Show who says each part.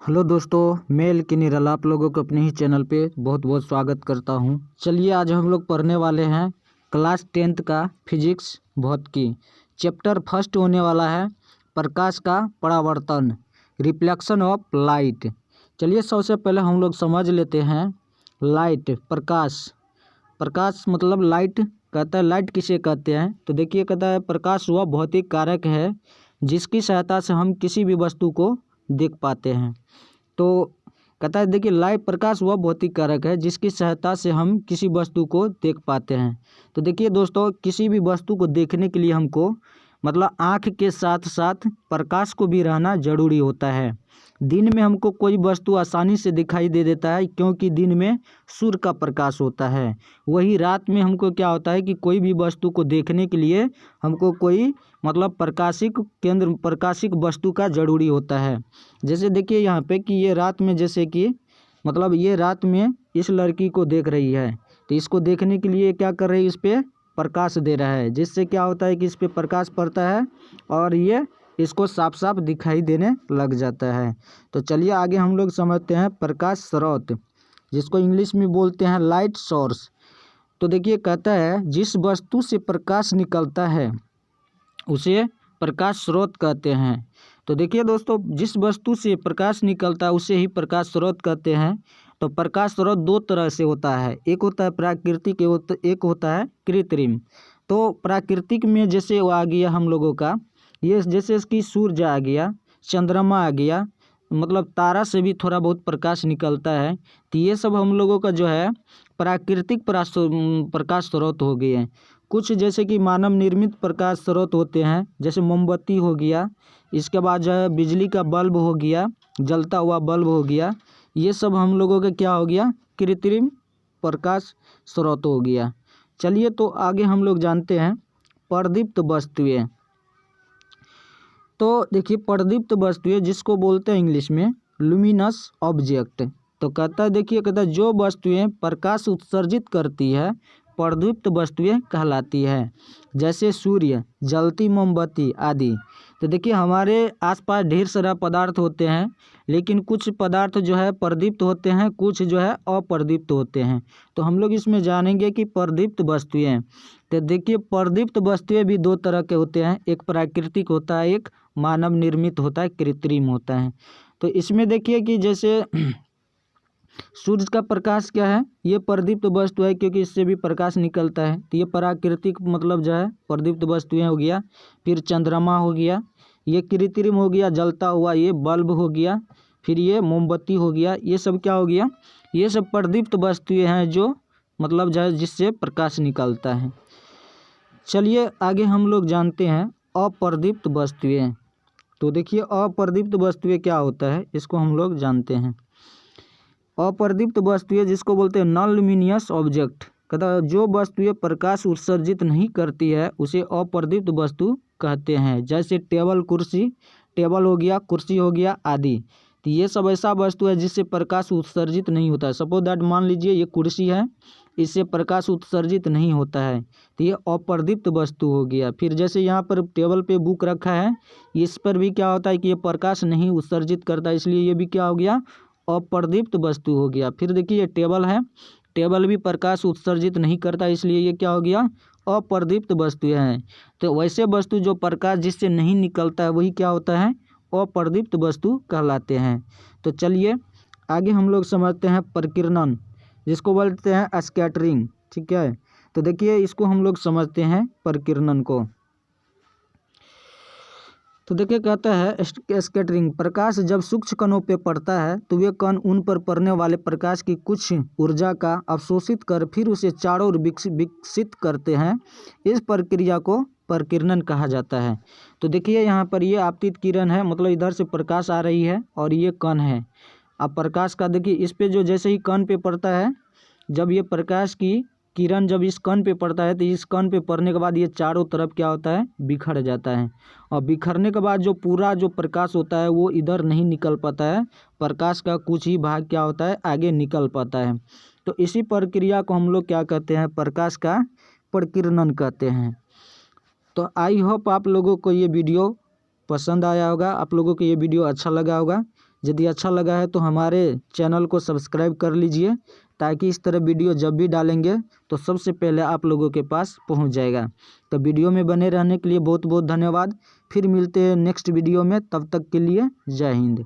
Speaker 1: Hello दोस्तों, मैं L के निराला आप लोगों को अपने ही चैनल पे बहुत बहुत स्वागत करता हूँ। चलिए आज हम लोग पढ़ने वाले हैं क्लास 10th का फिजिक्स भौतिकी। चैप्टर फर्स्ट होने वाला है प्रकाश का परावर्तन, रिफ्लेक्शन ऑफ लाइट। चलिए सबसे पहले हम लोग समझ लेते हैं लाइट, प्रकाश। प्रकाश मतलब लाइट, कहता है लाइट किसे कहते हैं। तो देखिए कहता है प्रकाश वह भौतिक कारक है जिसकी सहायता से हम किसी भी वस्तु को देख पाते हैं। तो कहता है देखिए लाइट, प्रकाश वह भौतिक कारक है जिसकी सहायता से हम किसी वस्तु को देख पाते हैं। तो देखिए दोस्तों, किसी भी वस्तु को देखने के लिए हमको मतलब आँख के साथ साथ प्रकाश को भी रहना जरूरी होता है। दिन में हमको कोई वस्तु आसानी से दिखाई दे देता है क्योंकि दिन में सूर्य का प्रकाश होता है। वही रात में हमको क्या होता है कि कोई भी वस्तु को देखने के लिए हमको कोई मतलब प्रकाशिक केंद्र, प्रकाशिक वस्तु का जरूरी होता है। जैसे देखिए यहाँ पे कि ये रात में, जैसे कि मतलब ये रात में इस लड़की को देख रही है, तो इसको देखने के लिए क्या कर रही है, इस पर प्रकाश दे रहा है, जिससे क्या होता है कि इस पर प्रकाश पड़ता है और ये इसको साफ साफ दिखाई देने लग जाता है। तो चलिए आगे हम लोग समझते हैं प्रकाश स्रोत, जिसको इंग्लिश में बोलते हैं लाइट सोर्स। तो देखिए कहता है जिस वस्तु से प्रकाश निकलता है उसे प्रकाश स्रोत कहते हैं। तो देखिए दोस्तों, जिस वस्तु से प्रकाश निकलता है उसे ही प्रकाश स्रोत कहते हैं। तो प्रकाश स्रोत दो तरह से होता है, एक होता है प्राकृतिक, एक होता है कृत्रिम। तो प्राकृतिक में जैसे वो आ गया हम लोगों का, ये जैसे इसकी सूरज आ गया, चंद्रमा आ गया, मतलब तारा से भी थोड़ा बहुत प्रकाश निकलता है। तो ये सब हम लोगों का जो है प्राकृतिक प्रकाश स्रोत हो गए हैं। कुछ जैसे कि मानव निर्मित प्रकाश स्रोत होते हैं, जैसे मोमबत्ती हो गया, इसके बाद जो है बिजली का बल्ब हो गया, जलता हुआ बल्ब हो गया। ये सब हम लोगों का क्या हो गया, कृत्रिम प्रकाश स्रोत हो गया। चलिए तो आगे हम लोग जानते हैं प्रदीप्त वस्तुएं। तो देखिए प्रदीप्त वस्तुएं जिसको बोलते हैं इंग्लिश में लुमिनस ऑब्जेक्ट। तो कहता है देखिए कहता है जो वस्तुएं प्रकाश उत्सर्जित करती है प्रदीप्त वस्तुएं कहलाती है, जैसे सूर्य, जलती मोमबत्ती आदि। तो देखिए हमारे आसपास ढेर सारा पदार्थ होते हैं, लेकिन कुछ पदार्थ जो है प्रदीप्त होते हैं, कुछ जो है अप्रदीप्त होते हैं। तो हम लोग इसमें जानेंगे कि प्रदीप्त वस्तुएं। तो देखिए प्रदीप्त वस्तुएं भी दो तरह के होते हैं, एक प्राकृतिक होता है, एक मानव निर्मित होता है, कृत्रिम होता है। तो इसमें देखिए कि जैसे सूर्य का प्रकाश क्या है, ये प्रदीप्त वस्तु है क्योंकि इससे भी प्रकाश निकलता है। तो ये प्राकृतिक मतलब जो है प्रदीप्त वस्तुएं हो गया। फिर चंद्रमा हो गया, ये कृत्रिम हो गया, जलता हुआ ये बल्ब हो गया। फिर ये मोमबत्ती हो गया, ये सब क्या हो गया, ये सब प्रदीप्त वस्तुएं हैं जो मतलब जो है जिससे प्रकाश निकलता है। चलिए आगे हम लोग जानते हैं अप्रदीप्त वस्तुएं। तो देखिए अप्रदीप्त वस्तुएं क्या होता है, इसको हम लोग जानते हैं। अप्रदीप्त वस्तुएं जिसको बोलते हैं नॉन लुमिनियस ऑब्जेक्ट, कहता है जो वस्तुएं प्रकाश उत्सर्जित नहीं करती है उसे अप्रदीप्त वस्तु कहते हैं। जैसे टेबल, कुर्सी, टेबल हो गया, कुर्सी हो गया आदि। तो ये सब ऐसा वस्तु है जिससे प्रकाश उत्सर्जित नहीं होता है। सपोज दैट मान लीजिए ये कुर्सी है, इससे प्रकाश उत्सर्जित नहीं होता है, तो ये अप्रदीप्त वस्तु हो गया। फिर जैसे यहाँ पर टेबल पे बुक रखा है, इस पर भी क्या होता है कि ये प्रकाश नहीं उत्सर्जित करता, इसलिए ये भी क्या हो गया, अप्रदीप्त वस्तु हो गया। फिर देखिए ये टेबल है, टेबल भी प्रकाश उत्सर्जित नहीं करता, इसलिए ये क्या हो गया, अप्रदीप्त वस्तु है। तो वैसे वस्तु जो प्रकाश जिससे नहीं निकलता है वही क्या होता है, अप्रदीप्त वस्तु कहलाते हैं। तो चलिए आगे हम लोग समझते हैं प्रकीर्णन, जिसको बोलते हैं स्कैटरिंग। ठीक है, तो देखिए इसको हम लोग समझते हैं प्रकीर्णन को। तो देखिए कहता है स्कैटरिंग, प्रकाश जब सूक्ष्म कणों पे पड़ता है तो वे कण उन पर पड़ने वाले प्रकाश की कुछ ऊर्जा का अवशोषित कर फिर उसे चारों ओर विकसित करते हैं। इस प्रक्रिया को प्रकीर्णन कहा जाता है। तो देखिए यहाँ पर ये आपतित किरण है, मतलब इधर से प्रकाश आ रही है और ये कण है। अब प्रकाश का देखिए इस पे जो जैसे ही कण पे पड़ता है, जब ये प्रकाश की किरण जब इस कण पे पड़ता है तो इस कण पे पड़ने के बाद ये चारों तरफ क्या होता है, बिखर जाता है। और बिखरने के बाद जो पूरा जो प्रकाश होता है वो इधर नहीं निकल पाता है, प्रकाश का कुछ ही भाग क्या होता है आगे निकल पाता है। तो इसी प्रक्रिया को हम लोग क्या कहते हैं, प्रकाश का प्रकीर्णन कहते हैं। तो आई होप आप लोगों को ये वीडियो पसंद आया होगा, आप लोगों को ये वीडियो अच्छा लगा होगा। यदि अच्छा लगा है तो हमारे चैनल को सब्सक्राइब कर लीजिए, ताकि इस तरह वीडियो जब भी डालेंगे तो सबसे पहले आप लोगों के पास पहुंच जाएगा। तो वीडियो में बने रहने के लिए बहुत बहुत धन्यवाद। फिर मिलते हैं नेक्स्ट वीडियो में, तब तक के लिए जय हिंद।